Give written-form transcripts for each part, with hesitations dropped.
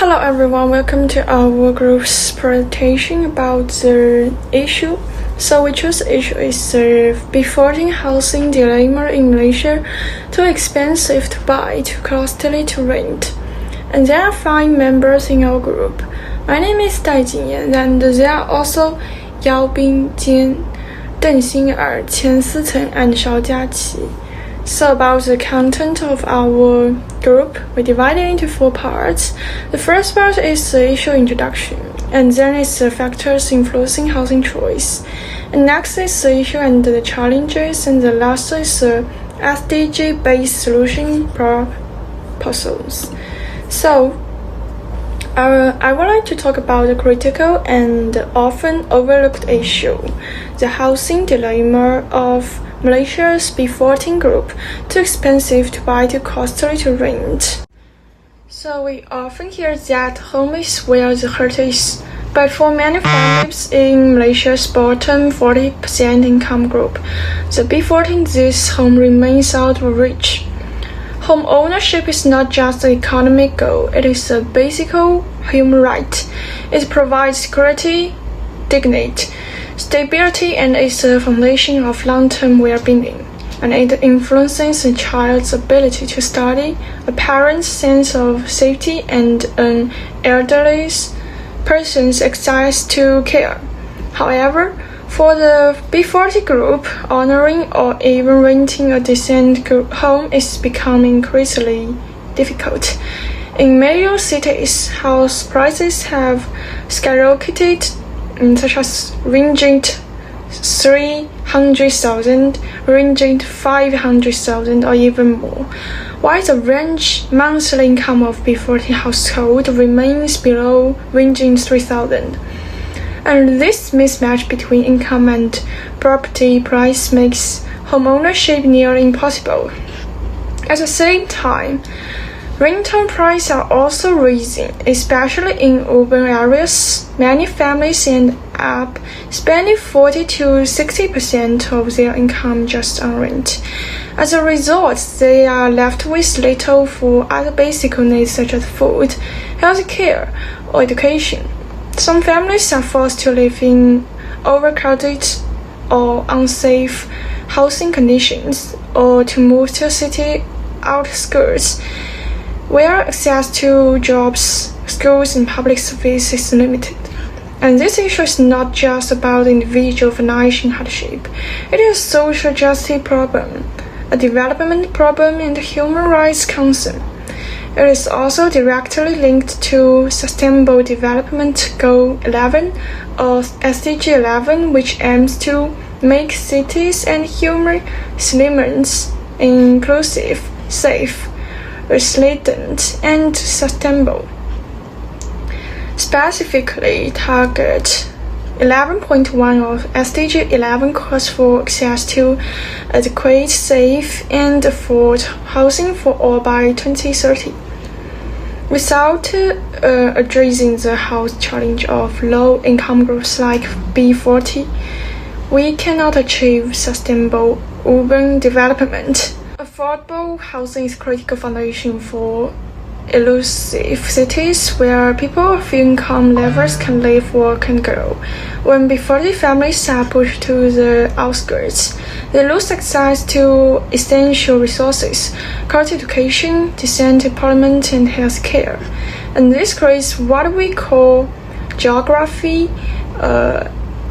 Hello everyone, welcome to our group's presentation about the issue. So we chose the issue is before housing dilemma in Malaysia, too expensive to buy, too costly to rent. And there are 5 members in our group. My name is Dai Jingyan, and there are also Yao Bingjian, Deng Xin'er, Qian Siceng, and Shao Jiaqi. So about the content of our group, we divided into 4 parts. The first part is the issue introduction, and then is the factors influencing housing choice. And next is the issue and the challenges, and the last is the SDG-based solution proposals. So, I would like to talk about the critical and often overlooked issue, the housing dilemma of Malaysia's B14 group, too expensive to buy, too costly to rent. So we often hear that home is where the heart is, but for many families in Malaysia's bottom 40% income group, the B14 this home remains out of reach. Home ownership is not just an economic goal, it is a basic human right. It provides security, dignity, stability, and is the foundation of long-term well-being. And it influences a child's ability to study, a parent's sense of safety, and an elderly person's access to care. However, for the B40 group, owning or even renting a decent home is becoming increasingly difficult. In major cities, house prices have skyrocketed, such as ranging 300,000, ranging 500,000, or even more, while the monthly income of B40 household remains below ranging 3,000. And this mismatch between income and property price makes homeownership nearly impossible. At the same time, rental prices are also rising, especially in urban areas. Many families end up spending 40 to 60% of their income just on rent. As a result, they are left with little for other basic needs such as food, health care, or education. Some families are forced to live in overcrowded or unsafe housing conditions, or to move to city outskirts, where access to jobs, schools, and public services is limited. And this issue is not just about individual financial hardship. It is a social justice problem, a development problem, and a human rights concern. It is also directly linked to Sustainable Development Goal 11 or SDG 11, which aims to make cities and human settlements inclusive, safe, resilient, and sustainable. Specifically, Target 11.1 of SDG 11 calls for access to adequate, safe, and affordable housing for all by 2030. Without addressing the house challenge of low-income groups like B40, we cannot achieve sustainable urban development. Affordable housing is a critical foundation for elusive cities where people of income levels can live, work, and grow. When B40 families are pushed to the outskirts, they lose access to essential resources, quality education, decent employment, and health care. And this creates what we call geography,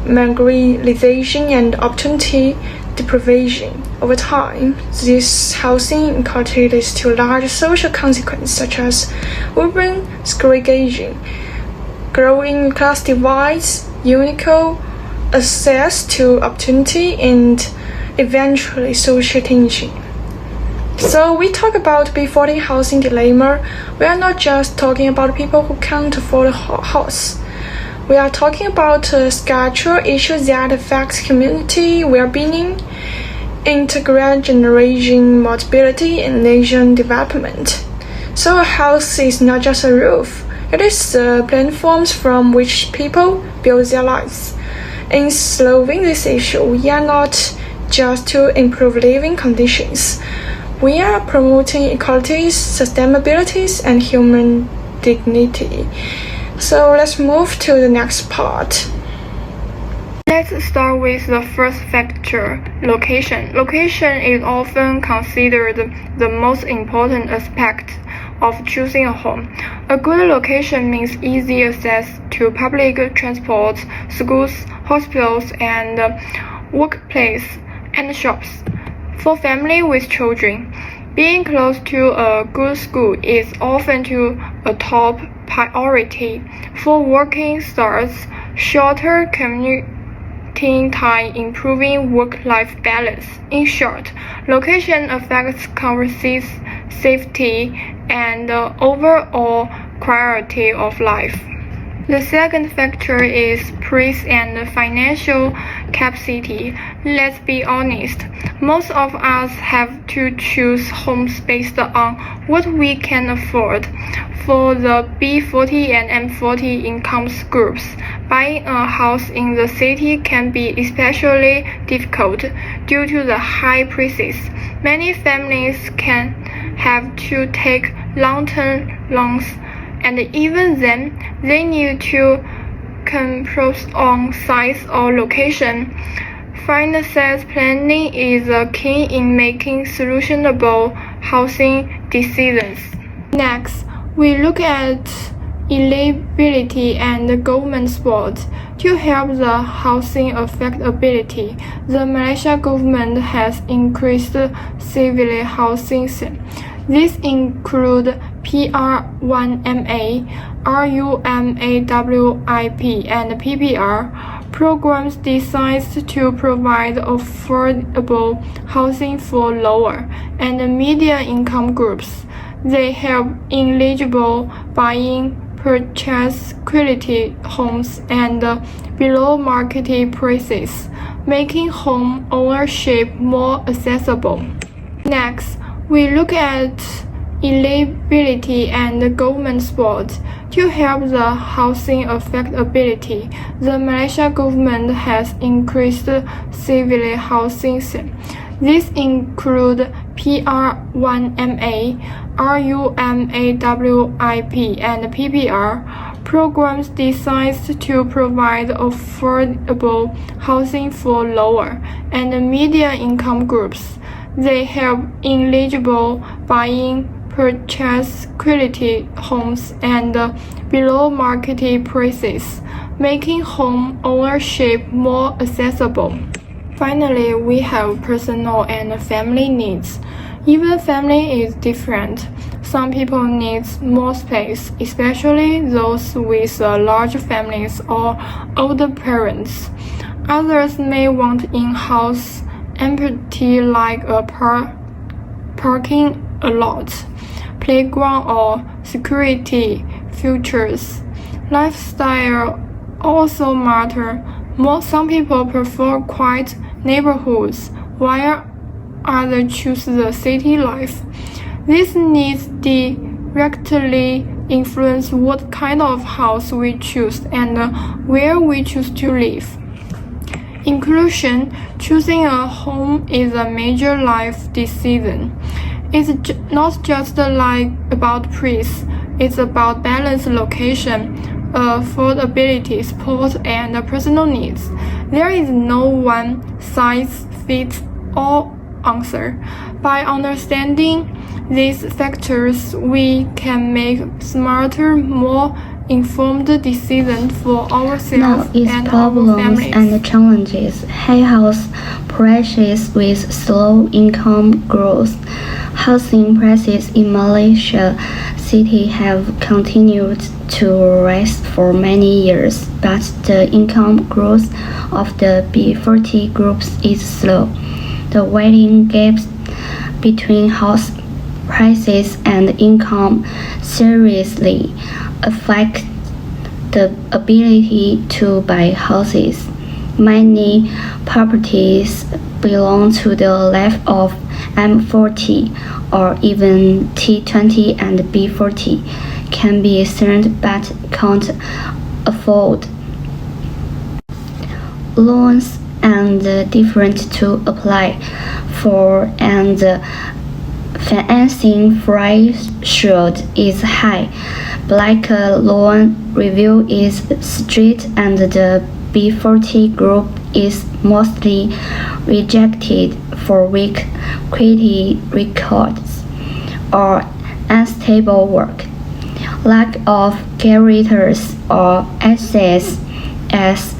marginalization, and opportunity deprivation. Over time, this housing inequality leads to large social consequences such as urban segregation, growing class divides, unequal access to opportunity, and eventually social tension. So we talk about B40 housing dilemma. We are not just talking about people who can't afford a house. We are talking about structural issues that affect community well-being, intergeneration mobility, and nation development. So a house is not just a roof, it is the platforms from which people build their lives. In solving this issue, we are not just to improve living conditions. We are promoting equalities, sustainability, and human dignity. So let's move to the next part. Let's start with the first factor, location. Location is often considered the most important aspect of choosing a home. A good location means easy access to public transport, schools, hospitals, and workplace and shops. For families with children, being close to a good school is often a top priority. For working stars, shorter commuting time improving work-life balance. In short, location affects convenience, safety, and the overall quality of life. The second factor is price and financial capacity. Let's be honest, most of us have to choose homes based on what we can afford. For the B40 and M40 income groups, buying a house in the city can be especially difficult due to the high prices. Many families can have to take long-term loans, and even then, they need to compromise on size or location. Finance planning is a key in making solutionable housing decisions. Next, we look at eligibility and government support. To help the housing affordability, the Malaysia government has increased civil housing. These include PR1MA, RUMAWIP, and PPR programs designed to provide affordable housing for lower and medium income groups. They help eligible buying purchase quality homes and below market prices, making home ownership more accessible. Next, we look at eligibility and government support. To help the housing affordability, the Malaysia government has increased civil housing. These include PR1MA, RUMAWIP, and PPR programs designed to provide affordable housing for lower and medium income groups. They help eligible buying purchase quality homes and below market prices, making home ownership more accessible. Finally, we have personal and family needs. Even family is different. Some people need more space, especially those with large families or older parents. Others may want in-house amenities like a parking lot, playground, or security features. Lifestyle also matter. Some people prefer quiet neighborhoods, while others choose the city life. These needs directly influence what kind of house we choose and where we choose to live. In conclusion, choosing a home is a major life decision. It's not just about price, it's about balance, location, affordability, support, and personal needs. There is no one size fits all answer. By understanding these factors, we can make smarter, more informed decisions for ourselves and our families. And challenges. High house prices with slow income growth. Housing prices in Malaysia city have continued to rise for many years, but the income growth of the B40 groups is slow. The widening gaps between house prices and income seriously affect the ability to buy houses. Many properties belong to the left of M40 or even T20 and B40 can be sold but can't afford loans and different to apply for and Financing threshold is high, black loan review is strict, and the B40 group is mostly rejected for weak credit records or unstable work. Lack of guarantors or assets as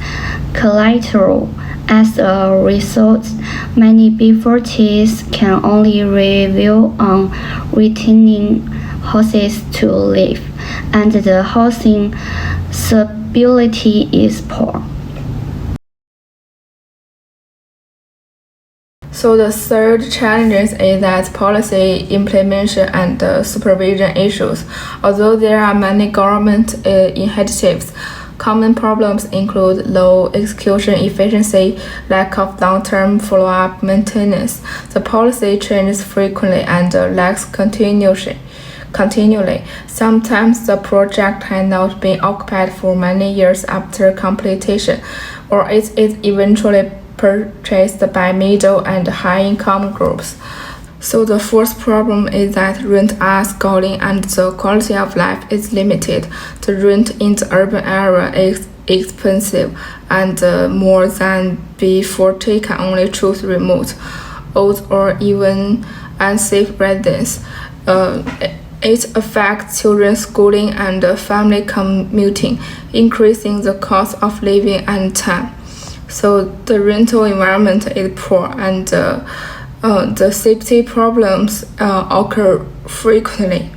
collateral. As a result, many B40s can only review on retaining houses to live, and the housing stability is poor. So the third challenge is that policy implementation and supervision issues. Although there are many government initiatives, common problems include low execution efficiency, lack of long-term follow-up maintenance. The policy changes frequently and lacks continually. Sometimes the project has not been occupied for many years after completion, or it is eventually purchased by middle and high-income groups. So the fourth problem is that rent are scaling and the quality of life is limited. The rent in the urban area is expensive, and more than B40 can only choose remote, old, or even unsafe residence. It affects children's schooling and family commuting, increasing the cost of living and time. So the rental environment is poor, and the safety problems occur frequently.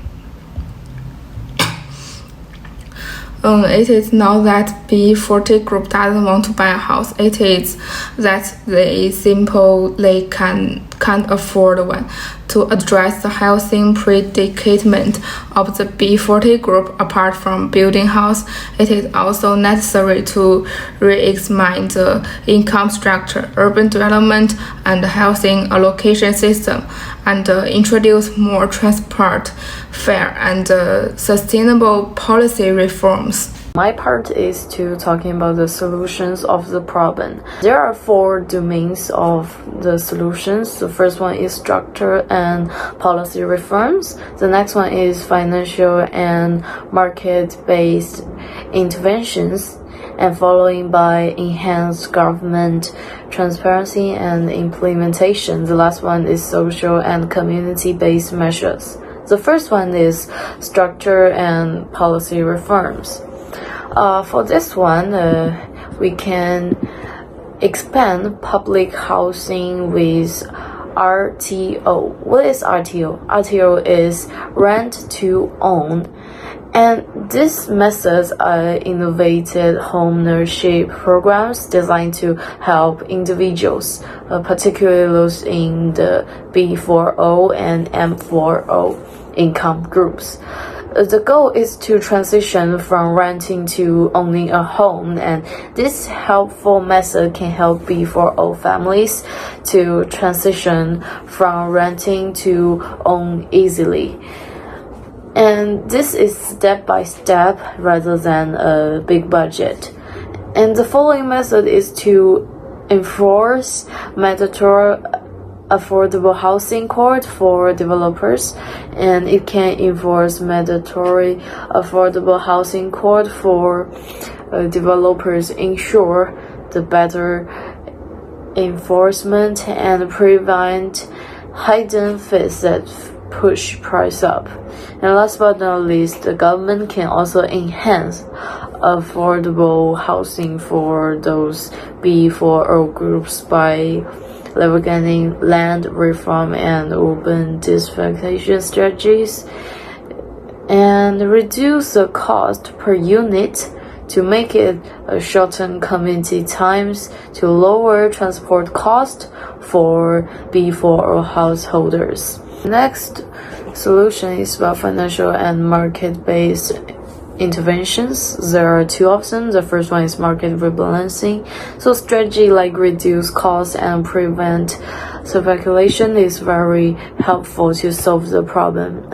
It is not that B40 group doesn't want to buy a house. It is that they simply can't afford one. To address the housing predicament of the B40 group, apart from building house, it is also necessary to re-examine the income structure, urban development, and housing allocation system, and introduce more transparent, fair, and sustainable policy reforms. My part is to talking about the solutions of the problem. There are 4 domains of the solutions. The first one is structure and policy reforms. The next one is financial and market-based interventions, and following by enhanced government transparency and implementation. The last one is social and community-based measures. The first one is structure and policy reforms. For this one, we can expand public housing with RTO. What is RTO? RTO is rent to own. And these methods are innovative homeownership programs designed to help individuals, particularly those in the B40 and M40 income groups. The goal is to transition from renting to owning a home, and this helpful method can help B40 families to transition from renting to own easily. And this is step by step rather than a big budget. And the following method is to enforce mandatory affordable housing code for developers, and it can enforce mandatory affordable housing code for developers, ensure the better enforcement and prevent hidden fees that push price up. And last but not least, the government can also enhance affordable housing for those B40 groups by leveraging land reform and urban densification strategies, and reduce the cost per unit to make it shorten community times to lower transport cost for B40 householders. Next solution is about financial and market-based interventions. There are 2 of them. The first one is market rebalancing. So strategy like reduce costs and prevent speculation is very helpful to solve the problem.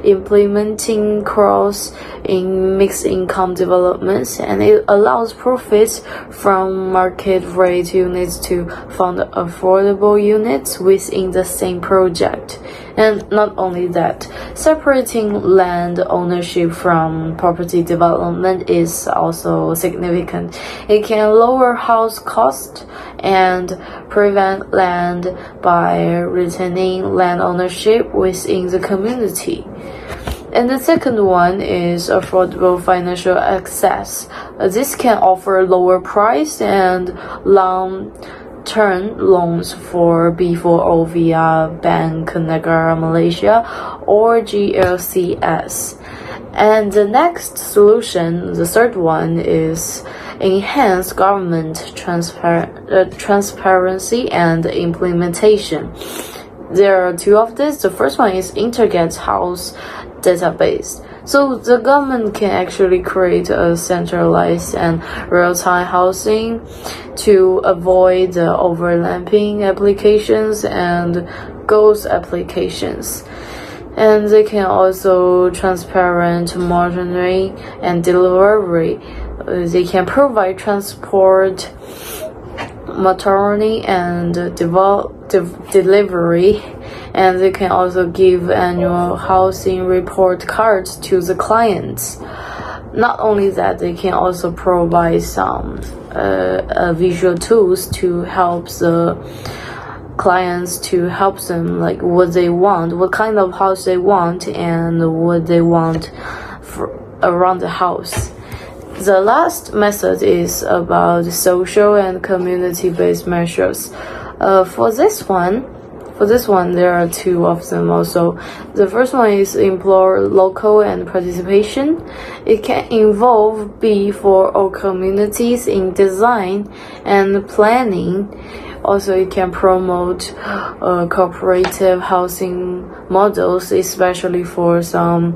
Implementing cross in mixed income developments, and it allows profits from market rate units to fund affordable units within the same project. And not only that, separating land ownership from property development is also significant. It can lower house cost and prevent land by retaining land ownership within the community. And the second one is affordable financial access. This can offer lower price and long-term loans for B4O via Bank Negara Malaysia or GLCS. And the next solution, the third one, is enhance government transparency and implementation. There are two of this. The first one is integrate house database. So the government can actually create a centralized and real-time housing to avoid the overlapping applications and ghost applications. And they can also transparent monitoring and delivery. They can provide transport, monitoring, and delivery, and they can also give annual housing report cards to the clients. Not only that, they can also provide some visual tools to help the clients, to help them like what they want, what kind of house they want, and what they want around the house. The last method is about social and community-based measures. For this one, there are two of them also. The first one is implore local and participation. It can involve B4O communities in design and planning. Also, it can promote cooperative housing models, especially for some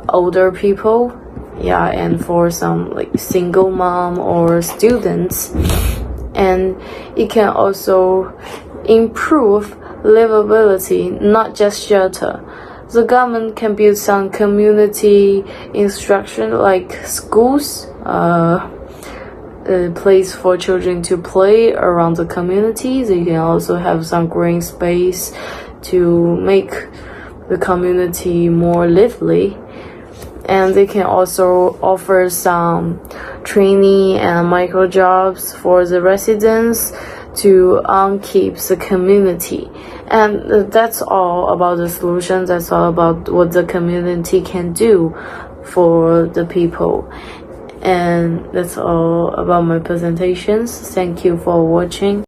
older people, and for some like single mom or students. And it can also improve livability, not just shelter. The government can build some community instruction like schools, a place for children to play around the community. They can also have some green space to make the community more lively. And they can also offer some training and micro jobs for the residents to keep the community. And that's all about the solution. That's all about what the community can do for the people. And that's all about my presentations. Thank you for watching.